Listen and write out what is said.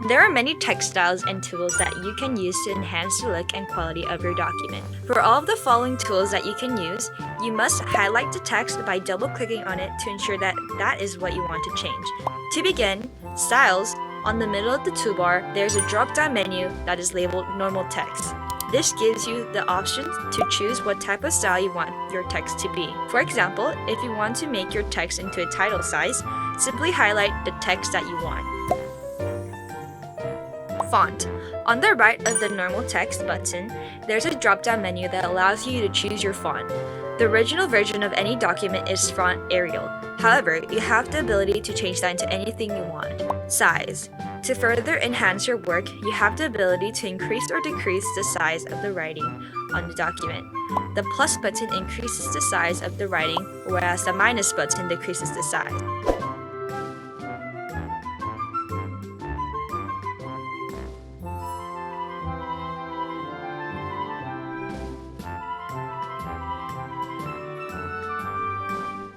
There are many text styles and tools that you can use to enhance the look and quality of your document. For all of the following tools that you can use, you must highlight the text by double-clicking on it to ensure that that is what you want to change. To begin, Styles, on the middle of the toolbar, there's a drop-down menu that is labeled Normal Text. This gives you the option to choose what type of style you want your text to be. For example, if you want to make your text into a title size, simply highlight the text that you want. Font. On the right of the Normal Text button, there's a drop-down menu that allows you to choose your font. The original version of any document is font Arial. However, you have the ability to change that into anything you want. Size. To further enhance your work, you have the ability to increase or decrease the size of the writing on the document. The plus button increases the size of the writing, whereas the minus button decreases the size.